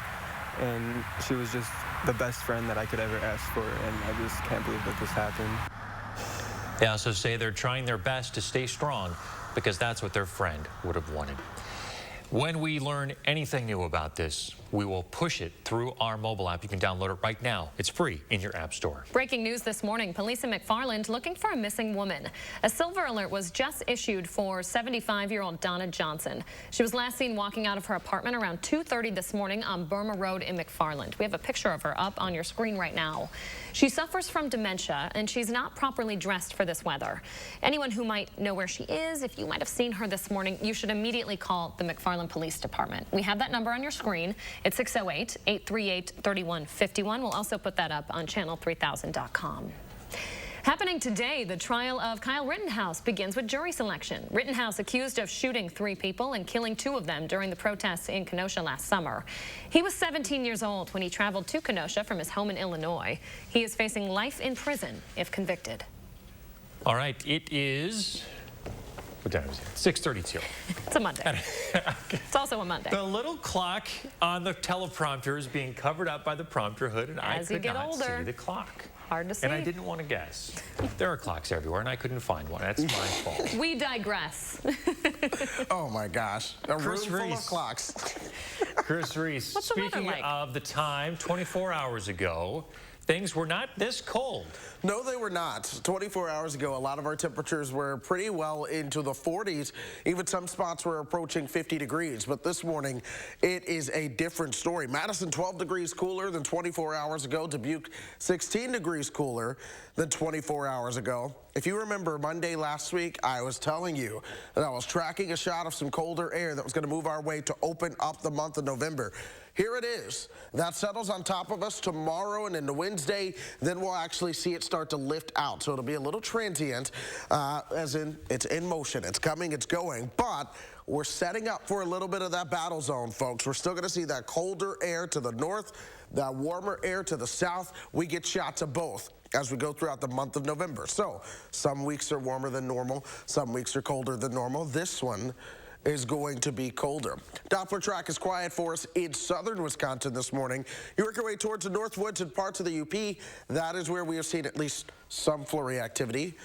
and she was just the best friend that I could ever ask for, and I just can't believe that this happened. They also say they're trying their best to stay strong because that's what their friend would have wanted. When we learn anything new about this, we will push it through our mobile app. You can download it right now. It's free in your app store. Breaking news this morning, police in McFarland looking for a missing woman. A silver alert was just issued for 75-year-old Donna Johnson. She was last seen walking out of her apartment around 2:30 this morning on Burma Road in McFarland. We have a picture of her up on your screen right now. She suffers from dementia, and she's not properly dressed for this weather. Anyone who might know where she is, if you might have seen her this morning, you should immediately call the McFarland Police Department. We have that number on your screen. It's 608-838-3151. We'll also put that up on channel3000.com. Happening today, the trial of Kyle Rittenhouse begins with jury selection. Rittenhouse accused of shooting 3 people and killing 2 of them during the protests in Kenosha last summer. He was 17 years old when he traveled to Kenosha from his home in Illinois. He is facing life in prison if convicted. All right, it is... What time is it? 6:32. It's a Monday. It's also a Monday. The little clock on the teleprompter is being covered up by the prompter hood, and I could not see the clock. Hard to see. And I didn't want to guess. There are clocks everywhere, and I couldn't find one. That's my fault. We digress. Oh, my gosh. A room full of clocks. Chris Reese, What's the weather speaking like? of the time 24 hours ago, things were not this cold. No, they were not. 24 hours ago, a lot of our temperatures were pretty well into the 40s. Even some spots were approaching 50 degrees. But this morning, it is a different story. Madison, 12 degrees cooler than 24 hours ago. Dubuque, 16 degrees cooler than 24 hours ago. If you remember Monday last week, I was telling you that I was tracking a shot of some colder air that was going to move our way to open up the month of November. Here it is. That settles on top of us tomorrow and into Wednesday. Then we'll actually see it start to lift out. So it'll be a little transient, as in it's in motion. It's coming, it's going. But we're setting up for a little bit of that battle zone, folks. We're still going to see that colder air to the north, that warmer air to the south. We get shots of both as we go throughout the month of November. So some weeks are warmer than normal. Some weeks are colder than normal. This one is going to be colder. Doppler track is quiet for us in southern Wisconsin this morning. You work your way towards the Northwoods and parts of the UP. That is where we have seen at least some flurry activity.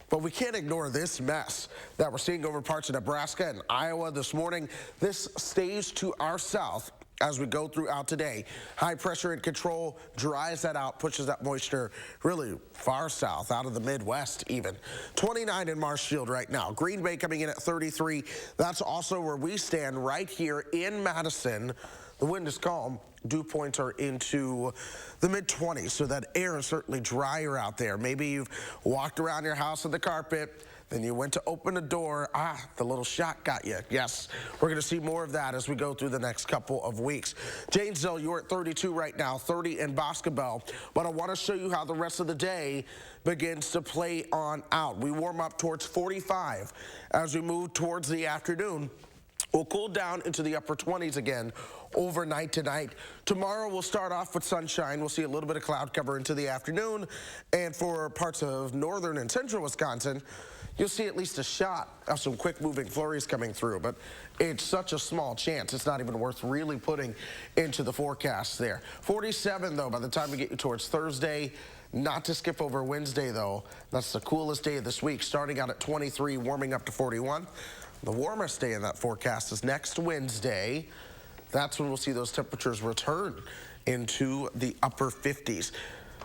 But we can't ignore this mess that we're seeing over parts of Nebraska and Iowa this morning. This stays to our south as we go throughout today. High pressure in control dries that out, pushes that moisture really far south, out of the Midwest even. 29 in Marshfield right now. Green Bay coming in at 33. That's also where we stand right here in Madison. The wind is calm. Dew points are into the mid-20s, so that air is certainly drier out there. Maybe you've walked around your house with the carpet, then you went to open a door. The little shot got you. Yes, we're going to see more of that as we go through the next couple of weeks. Janesville, you're at 32 right now, 30 in Boscobel. But I want to show you how the rest of the day begins to play on out. We warm up towards 45 as we move towards the afternoon. We'll cool down into the upper 20s again overnight tonight. Tomorrow we'll start off with sunshine. We'll see a little bit of cloud cover into the afternoon. And for parts of northern and central Wisconsin, you'll see at least a shot of some quick moving flurries coming through, but it's such a small chance. It's not even worth really putting into the forecast there. 47 though, by the time we get you towards Thursday. Not to skip over Wednesday though. That's the coolest day of this week, starting out at 23, warming up to 41. The warmest day in that forecast is next Wednesday. That's when we'll see those temperatures return into the upper 50s.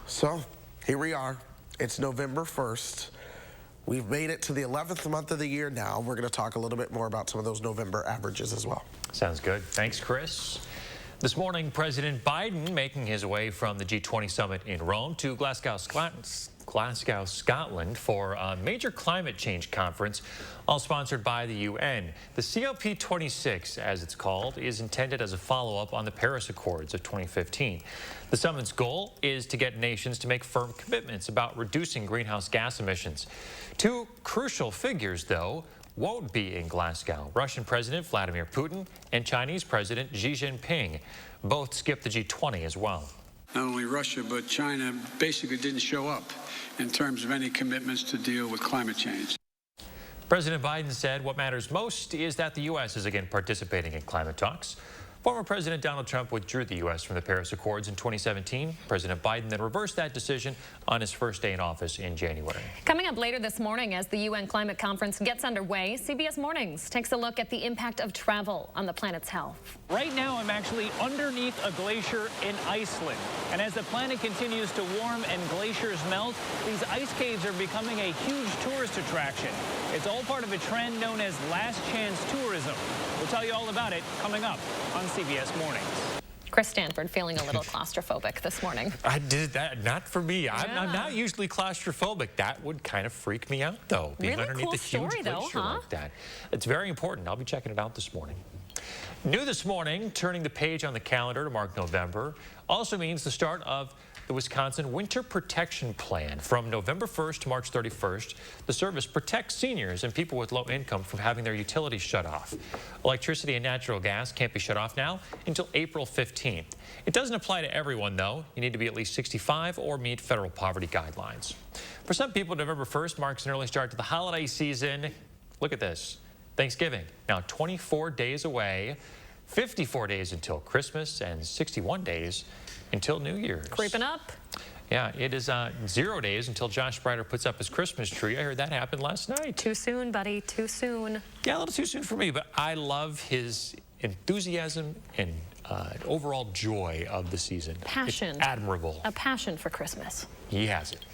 So here we are. It's November 1st. We've made it to the 11th month of the year now. We're going to talk a little bit more about some of those November averages as well. Sounds good. Thanks, Chris. This morning, President Biden making his way from the G20 summit in Rome to Glasgow, Scotland for a major climate change conference, all sponsored by the UN. The COP26, as it's called, is intended as a follow-up on the Paris Accords of 2015. The summit's goal is to get nations to make firm commitments about reducing greenhouse gas emissions. Two crucial figures, though, won't be in Glasgow. Russian President Vladimir Putin and Chinese President Xi Jinping both skipped the G20 as well. Not only Russia, but China basically didn't show up in terms of any commitments to deal with climate change. President Biden said what matters most is that the U.S. is again participating in climate talks. Former President Donald Trump withdrew the U.S. from the Paris Accords in 2017. President Biden then reversed that decision on his first day in office in January. Coming up later this morning as the UN Climate Conference gets underway, CBS Mornings takes a look at the impact of travel on the planet's health. Right now, I'm actually underneath a glacier in Iceland. And as the planet continues to warm and glaciers melt, these ice caves are becoming a huge tourist attraction. It's all part of a trend known as last chance tourism. We'll tell you all about it coming up on CBS Mornings. Chris Stanford feeling a little claustrophobic this morning. I did that, not for me. Yeah. I'm not usually claustrophobic. That would kind of freak me out, though, being really underneath cool a huge story, glacier like that. It's very important. I'll be checking it out this morning. New this morning, turning the page on the calendar to mark November also means the start of the Wisconsin Winter Protection Plan. From November 1st to March 31st, the service protects seniors and people with low income from having their utilities shut off. Electricity and natural gas can't be shut off now until April 15th. It doesn't apply to everyone, though. You need to be at least 65 or meet federal poverty guidelines. For some people, November 1st marks an early start to the holiday season. Look at this. Thanksgiving, now 24 days away, 54 days until Christmas, and 61 days until New Year's. Creeping up. Yeah, it is 0 days until Josh Sprider puts up his Christmas tree. I heard that happened last night. Too soon, buddy, too soon. Yeah, a little too soon for me, but I love his enthusiasm and overall joy of the season. Passion. It's admirable. A passion for Christmas. He has it.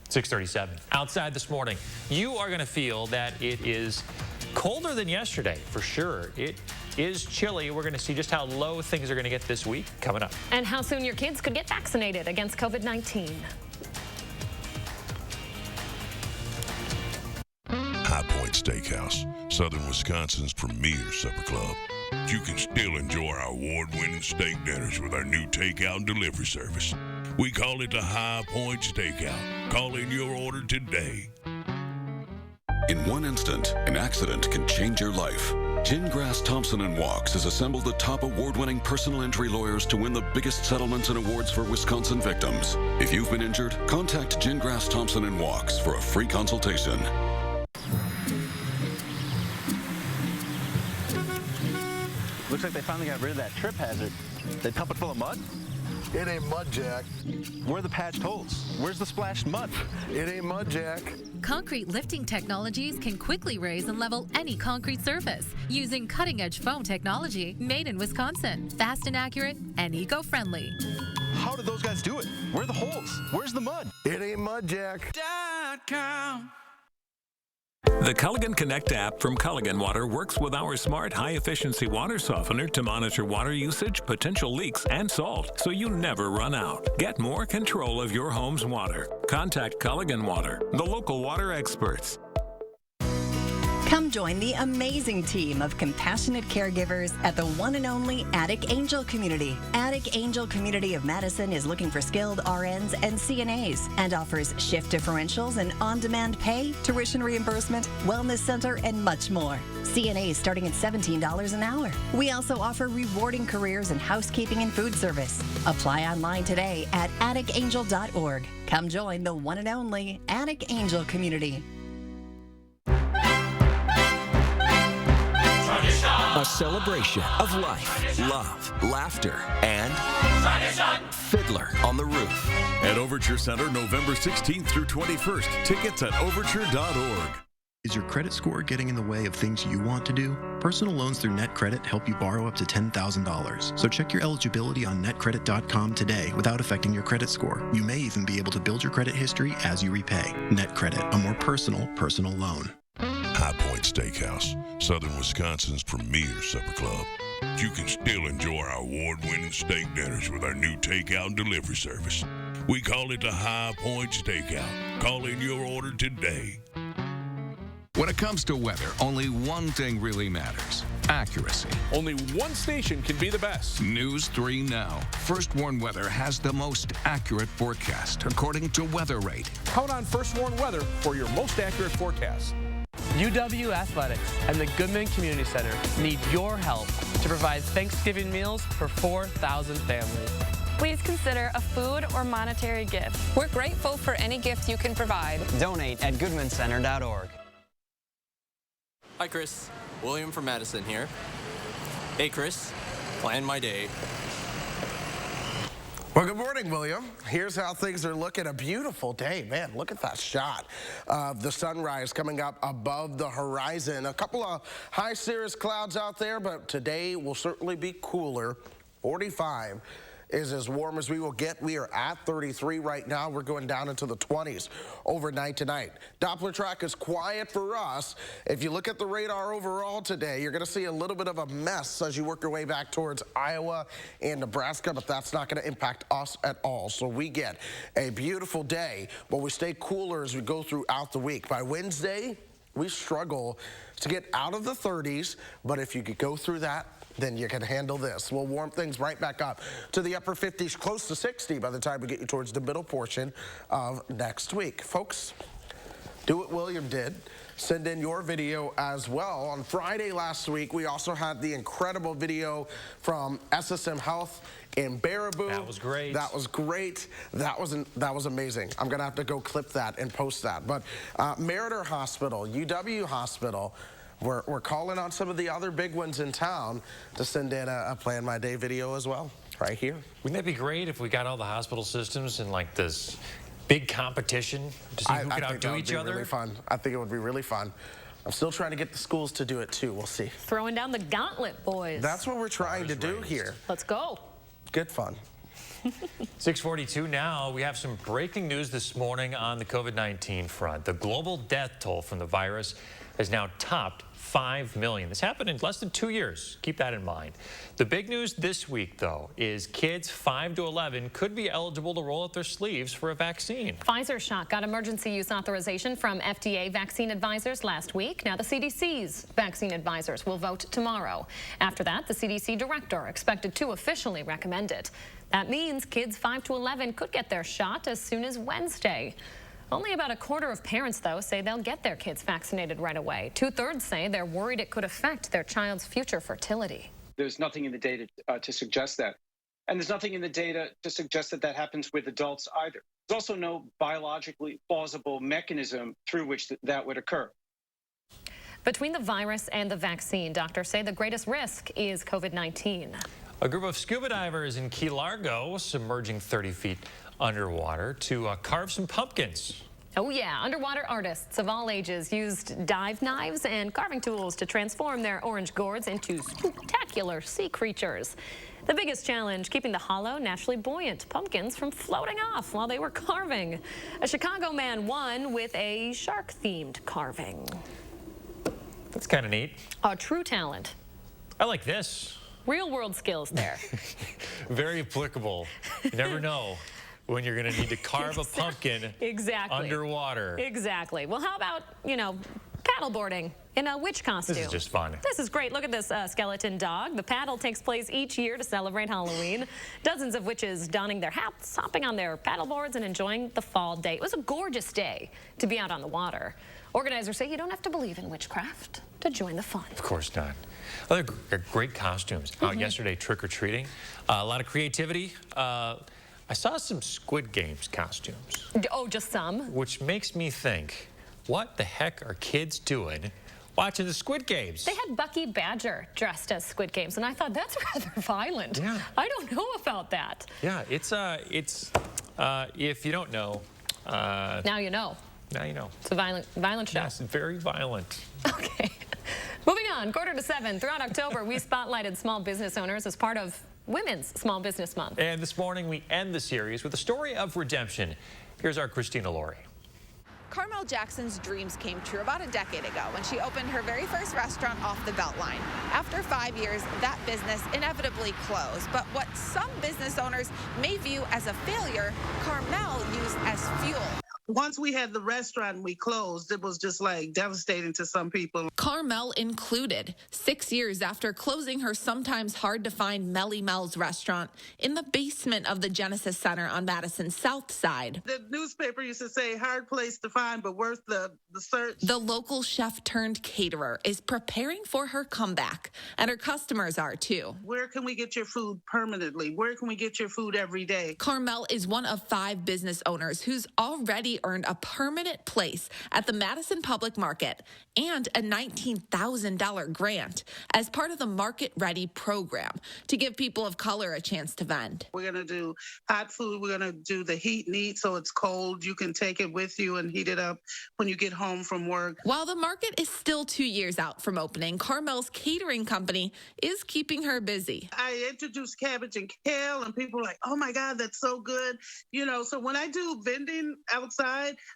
6:37. Outside this morning, you are going to feel that it is colder than yesterday, for sure. It is chilly. We're going to see just how low things are going to get this week coming up. And how soon your kids could get vaccinated against COVID-19. High Point Steakhouse, Southern Wisconsin's premier supper club. You can still enjoy our award-winning steak dinners with our new takeout and delivery service. We call it the High Point Stakeout. Call in your order today. In one instant, an accident can change your life. Gingras, Thompson & Walks has assembled the top award-winning personal injury lawyers to win the biggest settlements and awards for Wisconsin victims. If you've been injured, contact Gingras, Thompson & Walks for a free consultation. Looks like they finally got rid of that trip hazard. They pump it full of mud? It ain't mud, Jack. Where are the patched holes? Where's the splashed mud? It ain't mud, Jack. Concrete lifting technologies can quickly raise and level any concrete surface using cutting-edge foam technology made in Wisconsin. Fast and accurate and eco-friendly. How did those guys do it? Where are the holes? Where's the mud? It ain't mud, Jack. The Culligan Connect app from Culligan Water works with our smart, high-efficiency water softener to monitor water usage, potential leaks, and salt, so you never run out. Get more control of your home's water. Contact Culligan Water, the local water experts. Come join the amazing team of compassionate caregivers at the one and only Attic Angel Community. Attic Angel Community of Madison is looking for skilled RNs and CNAs and offers shift differentials and on-demand pay, tuition reimbursement, wellness center, and much more. CNAs starting at $17 an hour. We also offer rewarding careers in housekeeping and food service. Apply online today at atticangel.org. Come join the one and only Attic Angel Community. A celebration of life, love, laughter, and Fiddler on the Roof. At Overture Center, November 16th through 21st. Tickets at overture.org. Is your credit score getting in the way of things you want to do? Personal loans through NetCredit help you borrow up to $10,000. So check your eligibility on netcredit.com today without affecting your credit score. You may even be able to build your credit history as you repay. NetCredit, a more personal loan. High Point Steakhouse, Southern Wisconsin's premier supper club. You can still enjoy our award-winning steak dinners with our new takeout and delivery service. We call it the High Point Steakout. Call in your order today. When it comes to weather, only one thing really matters: accuracy. Only one station can be the best. News 3 Now. First Warn Weather has the most accurate forecast, according to Weather Rate. Count on First Warn Weather for your most accurate forecast. UW Athletics and the Goodman Community Center need your help to provide Thanksgiving meals for 4,000 families. Please consider a food or monetary gift. We're grateful for any gift you can provide. Donate at goodmancenter.org. Hi, Chris. William from Madison here. Hey, Chris. Plan my day. Well, good morning, William. Here's how things are looking. A beautiful day. Man, look at that shot of the sunrise coming up above the horizon. A couple of high cirrus clouds out there, but today will certainly be cooler. 45 is as warm as we will get. We are at 33 right now. We're going down into the 20s overnight tonight. Doppler track is quiet for us. If you look at the radar overall today, you're going to see a little bit of a mess as you work your way back towards Iowa and Nebraska, but that's not going to impact us at all. So we get a beautiful day, but we stay cooler as we go throughout the week. By Wednesday, we struggle to get out of the 30s, but if you could go through that, then you can handle this. We'll warm things right back up to the upper 50s, close to 60 by the time we get you towards the middle portion of next week. Folks, do what William did. Send in your video as well. On Friday last week, we also had the incredible video from SSM Health in Baraboo. That was great. That was great. That was amazing. I'm gonna have to go clip that and post that. But Meriter Hospital, UW Hospital, we're calling on some of the other big ones in town to send in a Plan My Day video as well, right here. Wouldn't that be great if we got all the hospital systems in like this big competition to see who can outdo each other? Really fun. I think it would be really fun. I'm still trying to get the schools to do it too. We'll see. Throwing down the gauntlet, boys. That's what we're trying to do here. Let's go. Good fun. 6:42 now. We have some breaking news this morning on the COVID-19 front. The global death toll from the virus has now topped 5 million. This happened in less than 2 years. Keep that in mind. The big news this week, though, is kids 5 to 11 could be eligible to roll up their sleeves for a vaccine. Pfizer shot got emergency use authorization from FDA vaccine advisors last week. Now the CDC's vaccine advisors will vote tomorrow. After that, the CDC director expected to officially recommend it. That means kids 5 to 11 could get their shot as soon as Wednesday. Only about a quarter of parents, though, say they'll get their kids vaccinated right away. 2/3 say they're worried it could affect their child's future fertility. There's nothing in the data to suggest that. And there's nothing in the data to suggest that that happens with adults either. There's also no biologically plausible mechanism through which that would occur. Between the virus and the vaccine, doctors say the greatest risk is COVID-19. A group of scuba divers in Key Largo submerging 30 feet underwater to carve some pumpkins. Oh yeah, underwater artists of all ages used dive knives and carving tools to transform their orange gourds into spectacular sea creatures. The biggest challenge, keeping the hollow, naturally buoyant pumpkins from floating off while they were carving. A Chicago man won with a shark-themed carving. That's kind of neat. A true talent. I like this. Real-world skills there. Very applicable. You never know when you're going to need to carve a pumpkin underwater. Exactly. Well, how about, you know, paddleboarding in a witch costume? This is just fun. This is great. Look at this skeleton dog. The paddle takes place each year to celebrate Halloween. Dozens of witches donning their hats, hopping on their paddleboards, and enjoying the fall day. It was a gorgeous day to be out on the water. Organizers say you don't have to believe in witchcraft to join the fun. Of course not. Other great costumes. Yesterday, trick-or-treating. A lot of creativity. I saw some Squid Games costumes. Oh, just some? Which makes me think, what the heck are kids doing watching the Squid Games? They had Bucky Badger dressed as Squid Games, and I thought, that's rather violent. Yeah. I don't know about that. Yeah, it's if you don't know. Now you know. Now you know. It's a violent show. Yes, very violent. Okay. Moving on, 6:45. Throughout October, we spotlighted small business owners as part of Women's Small Business Month. And this morning, we end the series with a story of redemption. Here's our Christina Laurie. Carmel Jackson's dreams came true about a decade ago when she opened her very first restaurant off the Beltline. After 5 years, that business inevitably closed. But what some business owners may view as a failure, Carmel used as fuel. Once we had the restaurant and we closed, it was just like devastating to some people. Carmel included. 6 years after closing her sometimes hard to find Melly Mel's restaurant in the basement of the Genesis Center on Madison's south side. The newspaper used to say hard place to find, but worth the search. The local chef turned caterer is preparing for her comeback, and her customers are too. Where can we get your food permanently? Where can we get your food every day? Carmel is one of 5 business owners who's already earned a permanent place at the Madison Public Market and a $19,000 grant as part of the Market Ready program to give people of color a chance to vend. We're going to do hot food. We're going to do the heat and eat so it's cold. You can take it with you and heat it up when you get home from work. While the market is still 2 years out from opening, Carmel's catering company is keeping her busy. I introduced cabbage and kale and people were like, oh my God, that's so good. You know, so when I do vending outside,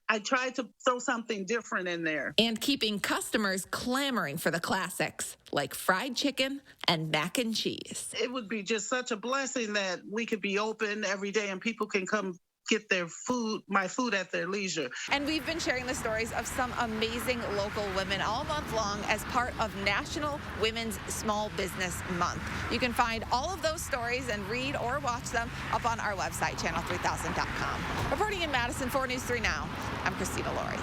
I try to throw something different in there. And keeping customers clamoring for the classics, like fried chicken and mac and cheese. It would be just such a blessing that we could be open every day and people can come get their food, my food at their leisure. And we've been sharing the stories of some amazing local women all month long as part of National Women's Small Business Month. You can find all of those stories and read or watch them up on our website, channel3000.com. Reporting in Madison, 4 News 3 Now, I'm Christina Laurie.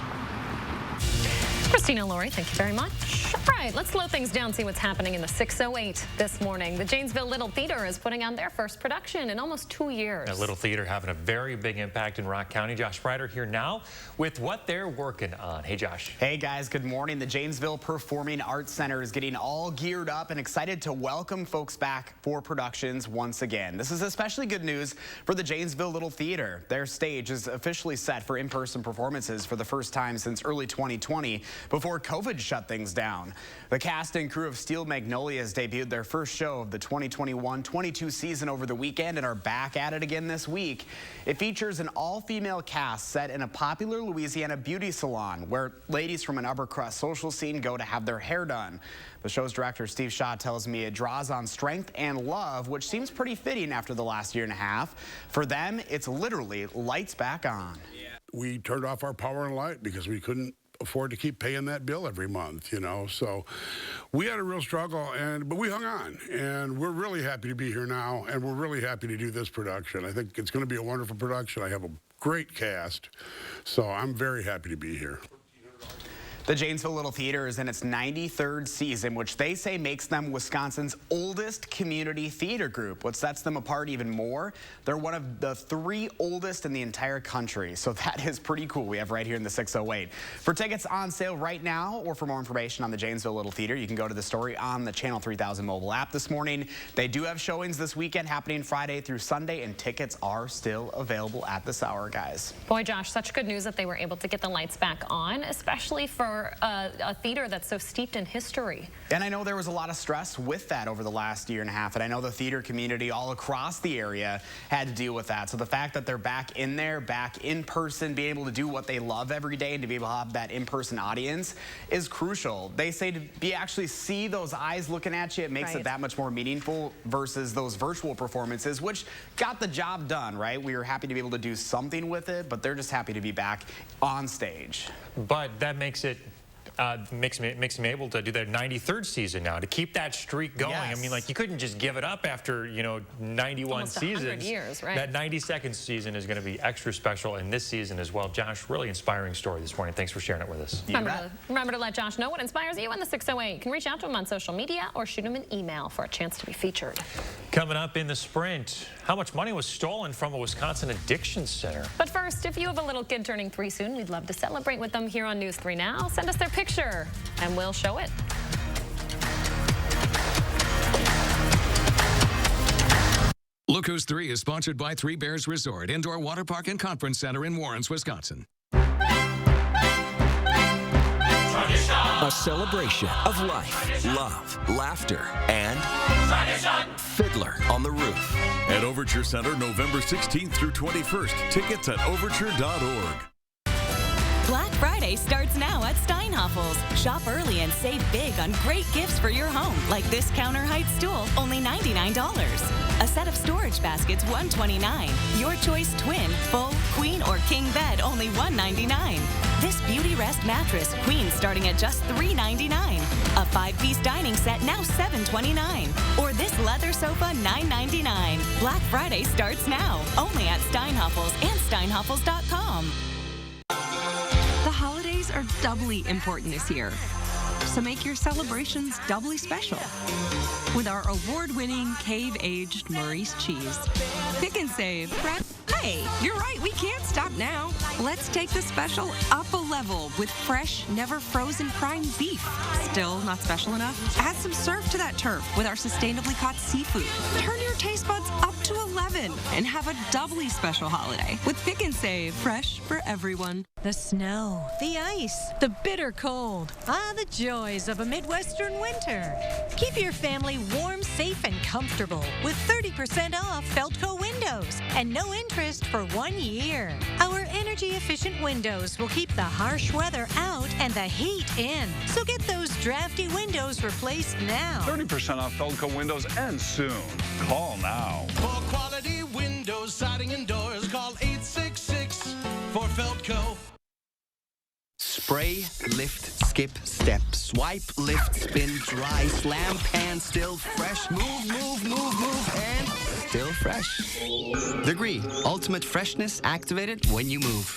Christina Laurie, thank you very much. All right, let's slow things down, see what's happening in the 608 this morning. The Janesville Little Theater is putting on their first production in almost 2 years. The Little Theater having a very big impact in Rock County. Josh Sprider here now with what they're working on. Hey, Josh. Hey, guys. Good morning. The Janesville Performing Arts Center is getting all geared up and excited to welcome folks back for productions once again. This is especially good news for the Janesville Little Theater. Their stage is officially set for in-person performances for the first time since early 2020. Before COVID shut things down. The cast and crew of Steel Magnolias debuted their first show of the 2021-22 season over the weekend and are back at it again this week. It features an all-female cast set in a popular Louisiana beauty salon where ladies from an upper-crust social scene go to have their hair done. The show's director, Steve Shaw, tells me it draws on strength and love, which seems pretty fitting after the last year and a half. For them, it's literally lights back on. We turned off our power and light because we couldn't afford to keep paying that bill every month, you know. So we had a real struggle, but we hung on, and we're really happy to be here now, and we're really happy to do this production. I think it's going to be a wonderful production. I have a great cast, so I'm very happy to be here. The Janesville Little Theater is in its 93rd season, which they say makes them Wisconsin's oldest community theater group. What sets them apart even more, they're one of the 3 oldest in the entire country. So that is pretty cool. We have right here in the 608. For tickets on sale right now, or for more information on the Janesville Little Theater, you can go to the story on the Channel 3000 mobile app this morning. They do have showings this weekend happening Friday through Sunday, and tickets are still available at this hour, guys. Boy, Josh, such good news that they were able to get the lights back on, especially for a theater that's so steeped in history. And I know there was a lot of stress with that over the last year and a half, and I know the theater community all across the area had to deal with that. So the fact that they're back in there, back in person, being able to do what they love every day and to be able to have that in-person audience is crucial. They say to actually see those eyes looking at you, it makes it that much more meaningful versus those virtual performances, which got the job done, right? We were happy to be able to do something with it, but they're just happy to be back on stage. But that makes it makes me able to do that 93rd season now, to keep that streak going. Yes. I mean, like, you couldn't just give it up after, you know, 91 almost seasons. 100 years, right? That 92nd season is going to be extra special in this season as well. Josh, really inspiring story this morning. Thanks for sharing it with us. Remember to let Josh know what inspires you in the 608. You can reach out to him on social media or shoot him an email for a chance to be featured. Coming up in the sprint, how much money was stolen from a Wisconsin addiction center? But first, if you have a little kid turning 3 soon, we'd love to celebrate with them here on News 3 Now. Send us their picture and we'll show it. Look Who's 3 is sponsored by Three Bears Resort, Indoor Water Park and Conference Center in Warrens, Wisconsin. A celebration of life, love, laughter, and Fiddler on the Roof. At Overture Center, November 16th through 21st. Tickets at overture.org. Black Friday starts now at Steinhoffel's. Shop early and save big on great gifts for your home, like this counter height stool, only $99. A set of storage baskets, $129. Your choice twin, full, queen, or king bed, only $199. This Beauty Rest mattress, queen, starting at just $399. A 5-piece dining set, now $729. Or this leather sofa, $999. Black Friday starts now, only at Steinhoffel's and steinhoffels.com. The holidays are doubly important this year, so make your celebrations doubly special with our award-winning cave-aged Maurice cheese. Pick and save. Hey, you're right, we can't stop now. Let's take the special up a level with fresh, never frozen prime beef. Still not special enough? Add some surf to that turf with our sustainably caught seafood. Turn your taste buds up to 11 and have a doubly special holiday with Pick and Save. Fresh for everyone. The snow, the ice, the bitter cold. The joys of a Midwestern winter. Keep your family warm, safe, and comfortable with 30% off Feltco windows and no interest for 1 year. Our energy-efficient windows will keep the harsh weather out and the heat in. So get those drafty windows replaced now. 30% off Feltco windows ends soon. Call now. For quality windows, siding, and doors, call 866 for Feltco. Spray, lift, skip, step, swipe, lift, spin, dry, slam, pan, still fresh, move, and still fresh. Degree, ultimate freshness activated when you move.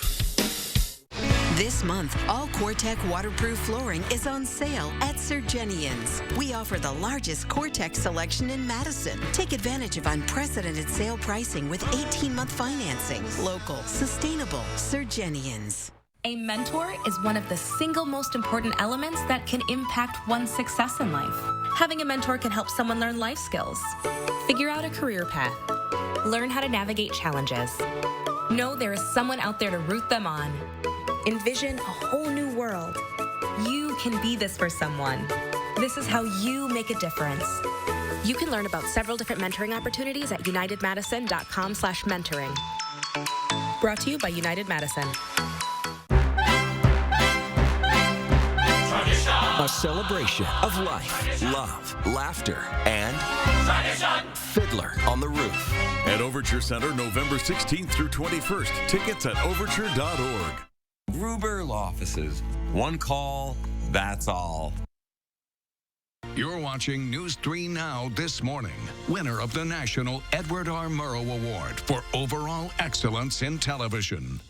This month, all Core-Tech waterproof flooring is on sale at Surgenian's. We offer the largest Core-Tech selection in Madison. Take advantage of unprecedented sale pricing with 18-month financing. Local, sustainable, Surgenian's. A mentor is one of the single most important elements that can impact one's success in life. Having a mentor can help someone learn life skills, figure out a career path, learn how to navigate challenges. Know there is someone out there to root them on. Envision a whole new world. You can be this for someone. This is how you make a difference. You can learn about several different mentoring opportunities at unitedmadison.com/mentoring. Brought to you by United Madison. A celebration of life, love, laughter, and Fiddler on the Roof. At Overture Center, November 16th through 21st. Tickets at overture.org. Gruber Offices. One call, that's all. You're watching News 3 Now this morning. Winner of the National Edward R. Murrow Award for Overall Excellence in Television.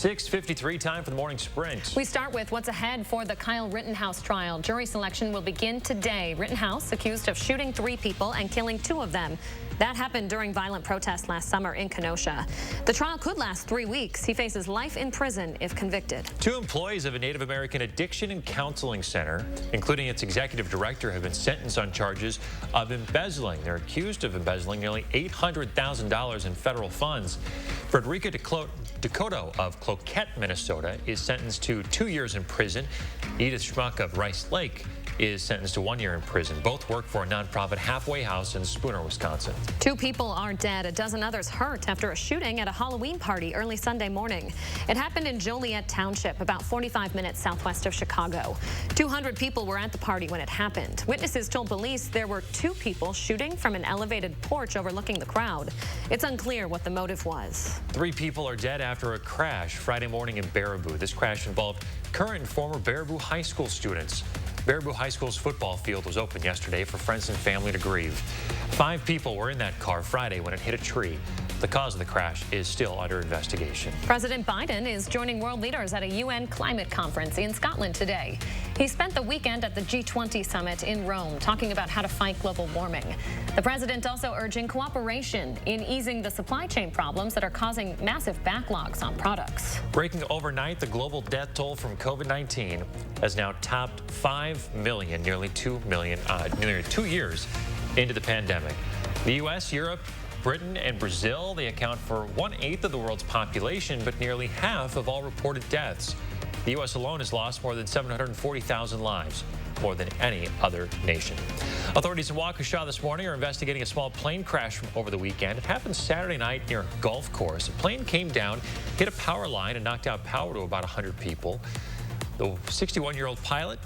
6:53, time for the morning sprint. We start with what's ahead for the Kyle Rittenhouse trial. Jury selection will begin today. Rittenhouse accused of shooting 3 people and killing 2 of them. That happened during violent protests last summer in Kenosha. The trial could last 3 weeks. He faces life in prison if convicted. 2 employees of a Native American addiction and counseling center, including its executive director, have been sentenced on charges of embezzling. They're accused of embezzling nearly $800,000 in federal funds. Frederica Dakota of Cloquet, Minnesota, is sentenced to 2 years in prison. Edith Schmuck of Rice Lake is sentenced to 1 year in prison. Both work for a nonprofit halfway house in Spooner, Wisconsin. 2 people are dead. A dozen others hurt after a shooting at a Halloween party early Sunday morning. It happened in Joliet Township, about 45 minutes southwest of Chicago. 200 people were at the party when it happened. Witnesses told police there were 2 people shooting from an elevated porch overlooking the crowd. It's unclear what the motive was. 3 people are dead after a crash Friday morning in Baraboo. This crash involved current and former Baraboo High School students. Baraboo High School's football field was open yesterday for friends and family to grieve. 5 people were in that car Friday when it hit a tree. The cause of the crash is still under investigation. President Biden is joining world leaders at a UN climate conference in Scotland today. He spent the weekend at the G20 summit in Rome talking about how to fight global warming. The president also urging cooperation in easing the supply chain problems that are causing massive backlogs on products. Breaking overnight, the global death toll from COVID-19 has now topped 5 million, nearly 2 years into the pandemic. The U.S., Europe, Britain, and Brazil, they account for 1/8 of the world's population, but nearly half of all reported deaths. The U.S. alone has lost more than 740,000 lives, more than any other nation. Authorities in Waukesha this morning are investigating a small plane crash from over the weekend. It happened Saturday night near a golf course. A plane came down, hit a power line, and knocked out power to about 100 people. The 61-year-old pilot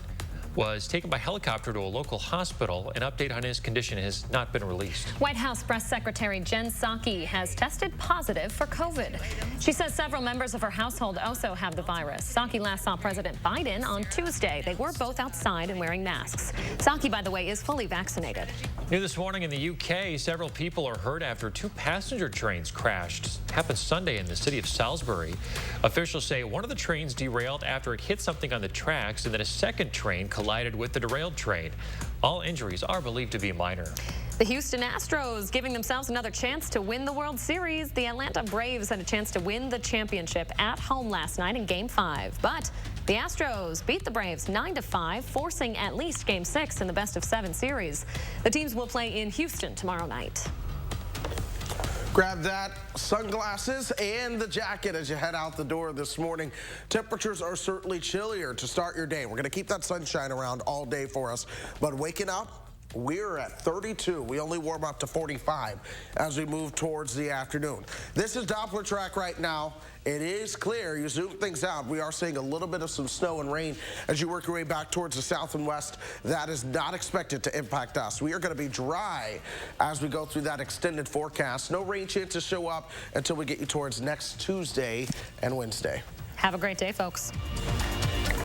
was taken by helicopter to a local hospital. An update on his condition has not been released. White House Press Secretary Jen Psaki has tested positive for COVID. She says several members of her household also have the virus. Psaki last saw President Biden on Tuesday. They were both outside and wearing masks. Psaki, by the way, is fully vaccinated. New this morning in the UK, several people are hurt after 2 passenger trains crashed. It happened Sunday in the city of Salisbury. Officials say one of the trains derailed after it hit something on the tracks, and then a second train collided with the derailed train. All injuries are believed to be minor. The Houston Astros giving themselves another chance to win the World Series. The Atlanta Braves had a chance to win the championship at home last night in Game 5. But the Astros beat the Braves 9-5, forcing at least Game 6 in the best-of-7 series. The teams will play in Houston tomorrow night. Grab that, sunglasses, and the jacket as you head out the door this morning. Temperatures are certainly chillier to start your day. We're going to keep that sunshine around all day for us. But waking up, we're at 32. We only warm up to 45 as we move towards the afternoon. This is Doppler track right now. It is clear. You zoom things out. We are seeing a little bit of some snow and rain as you work your way back towards the south and west. That is not expected to impact us. We are going to be dry as we go through that extended forecast. No rain chances show up until we get you towards next Tuesday and Wednesday. Have a great day, folks.